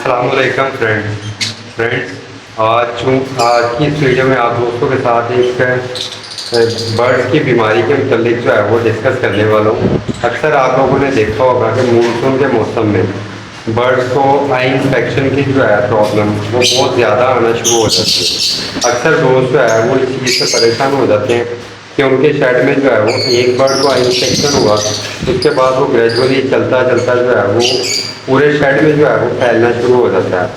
अस्सलामुअलैकुम फ्रेंड्स, आज की इस वीडियो में आप दोस्तों के साथ एक बर्ड्स की बीमारी के मतलब जो है वो डिस्कस करने वाला हूँ। अक्सर आप लोगों ने देखा होगा कि मानसून के मौसम में बर्ड्स को आई इन्फेक्शन की जो है प्रॉब्लम वो बहुत ज़्यादा आना शुरू हो जाती है। अक्सर दोस्त जो है वो इस चीज़ से परेशान हो जाते हैं कि उनके शेड में जो है वो एक बर्ड को आई इन्फेक्शन हुआ, उसके बाद वो ग्रेजुअली चलता चलता जो है वो पूरे शेड में जो है वो फैलना शुरू हो जाता है।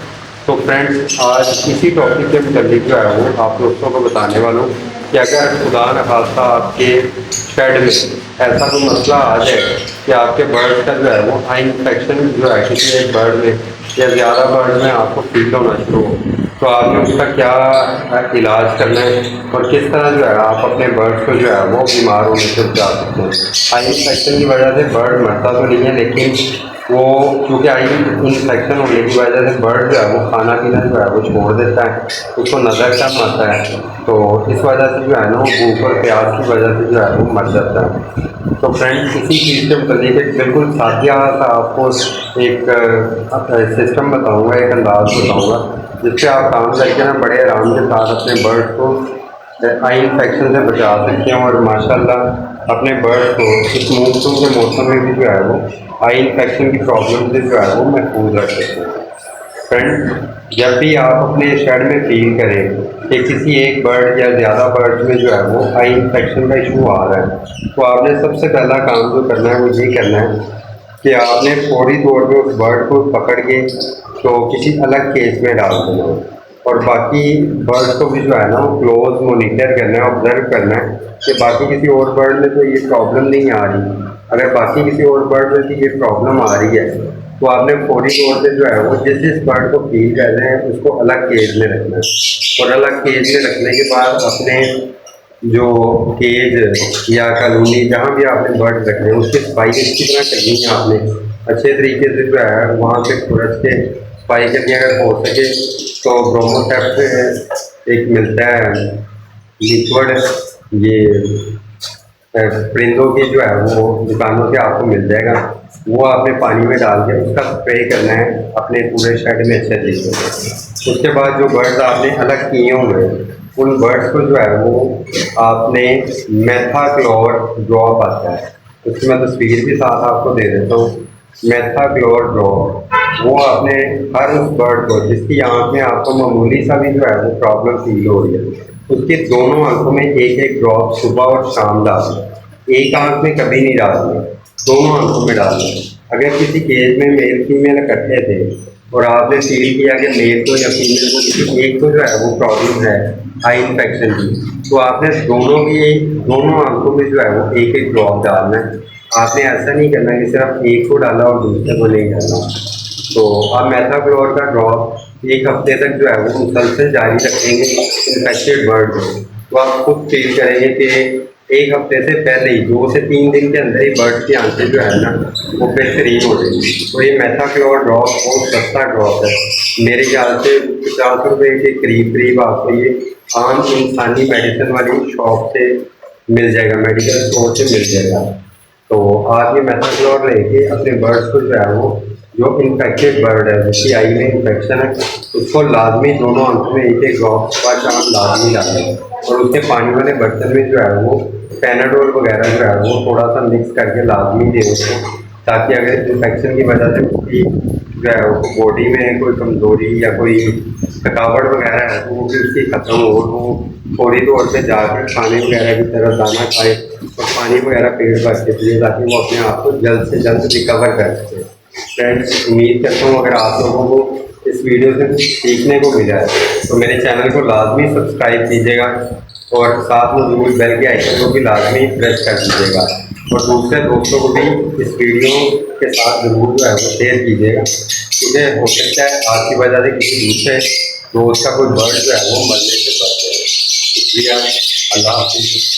तो फ्रेंड्स, आज इसी टॉपिक के मुताबिक जो है वो आप दोस्तों को बताने वाला हूँ कि अगर खुदा न खास्ता आपके शेड में ऐसा कोई मसला आ जाए कि आपके बर्ड का जो है वो आई इन्फेक्शन जो है किसी एक बर्ड में या ज़्यादा बर्ड में आपको फील होना शुरू हो, तो आपने उसका क्या इलाज करना है और किस तरह जो है आप अपने बर्ड्स को जो है वो बीमार होने से बचा सकते हैं। आई इन्फेक्शन की वजह से बर्ड मरता तो नहीं है, लेकिन वो क्योंकि आई इन्फेक्शन होने की वजह से बर्ड जो है वो खाना पीना जो है वो छोड़ देता है, उसको नज़र कम आता है, तो इस वजह से जो है ना वो भूख और प्यास की वजह से जो है वो मर जाता है। तो फ्रेंड्स, इसी चीज़ के मतलब एक बिल्कुल सादिया सा आपको एक सिस्टम बताऊंगा, एक अंदाज बताऊंगा जिससे आप काम करके ना बड़े आराम के साथ अपने बर्ड्स को आई इन्फेक्शन से बचा सकते हैं और माशाल्लाह अपने बर्ड्स को इस मानसून के मौसम में भी जो है वो आई इन्फेक्शन की प्रॉब्लम से जो है वो महफूज रख सकते हैं। फ्रेंड, जब भी आप अपने शेड में फील करें कि किसी एक बर्ड या ज़्यादा बर्ड में जो है वो आई इन्फेक्शन का इशू आ रहा है, तो आपने सबसे पहला काम जो करना है वो ये करना है कि आपने फौरी तौर पे उस बर्ड को पकड़ के तो किसी अलग केज में डाल देना है और बाकी बर्ड्स को भी जो है ना वो क्लोज मोनिटर करना है, ऑब्जर्व करना है कि बाकी किसी और बर्ड में तो ये प्रॉब्लम नहीं आ रही। अगर बाकी किसी और बर्ड में भी ये प्रॉब्लम आ रही है तो आपने फौरी तौर से जो है वो जिस बर्ड को फील कर रहे हैं उसको अलग केज में रखना है और अलग केज में रखने के बाद अपने जो केज या कॉलोनी जहाँ भी आपने बर्ड रखने हैं उसकी सफाई अच्छी तरह करनी है। आपने अच्छे तरीके से जो है वहाँ पे खुरच के सफाई करनी है। अगर हो सके तो ब्रोमोटेप एक मिलता है लिक्विड, ये परिंदों की जो है वो दुकानों से आपको मिल जाएगा, वो आपने पानी में डाल के उसका स्प्रे करना है अपने पूरे शेड में अच्छे तरीके से। उसके बाद जो बर्ड्स आपने अलग किए होंगे उन बर्ड्स को जो है वो आपने मेथाक्लोर ड्रॉप आता है, उसकी मैं तस्वीर भी साथ आपको दे देता हूँ। मेथाक्लोर ड्रॉप वो आपने हर उस बर्ड को जिसकी आँख में आपको मामूली सा भी जो है वो प्रॉब्लम फील हो रही है उसके दोनों आंखों में एक एक ड्रॉप सुबह और शाम डालना। एक आंख में कभी नहीं डालना, दोनों आंखों में डालना। अगर किसी केज में मेल फीमेल इकट्ठे थे और आपने फील किया कि मेल को या फीमेल को किसी एक को जो है वो प्रॉब्लम है आई इन्फेक्शन की, तो आपने दोनों आंखों में जो है वो एक एक ड्रॉप डालना है। आपने ऐसा नहीं करना कि सिर्फ एक को डाला और दूसरे को नहीं डाला। तो आप मेथाक्लोर का ड्रॉप एक हफ्ते तक जो है वो मुसलसल जारी रखेंगे इन्फेक्टेड बर्ड को, तो आप खुद फील करेंगे कि एक हफ्ते से पहले ही 2 से 3 दिन के अंदर ही बर्ड की आंखें जो है ना वो बेहतरीन हो जाएंगी। तो ये मेथाक्लोर ड्रॉप बहुत सस्ता ड्रॉप है, मेरे ख्याल से 50 रुपये के करीब करीब आपको ये आम इंसानी मेडिसिन वाली शॉप से मिल जाएगा, मेडिकल स्टोर से मिल जाएगा। तो आप ये मेथाक्लोर लेके अपने बर्ड्स को जो है वो जो इन्फेक्टेड बर्ड है जिसकी आई में इन्फेक्शन है उसको लाजमी दोनों आंखों में एक एक ड्रॉप सुबह शाम लाजमी डालें और उसके पानी वाले बर्तन में जो है वो पैनाडोल वगैरह जो है वो थोड़ा सा मिक्स करके लाजमी दें उसको, ताकि अगर इन्फेक्शन की वजह से उसकी जो है वो बॉडी में कोई कमज़ोरी या कोई थकावट वगैरह है तो वो भी उसकी ख़त्म हो, वो फौरी तौर पर जाकर खाने वगैरह की तरह दाना खाए और पानी वगैरह पेट भर के पिए ताकि वो अपने आप को जल्द से जल्द रिकवर कर सके। फ्रेंड्स, उम्मीद करता हूँ अगर आप लोगों को इस वीडियो से कुछ सीखने को मिला है तो मेरे चैनल को लाजमी सब्सक्राइब कीजिएगा और साथ में जरूर बेल के आइकन को भी लाजमी प्रेस कर दीजिएगा और दूसरे दोस्तों को भी इस वीडियो के साथ जरूर जो है वो शेयर कीजिएगा, क्योंकि हो सकता है आपकी वजह से किसी दूसरे दोस्त का कोई बर्ड जो है वो मरने से बच जाए। शुक्रिया, अल्लाह हाफिज़।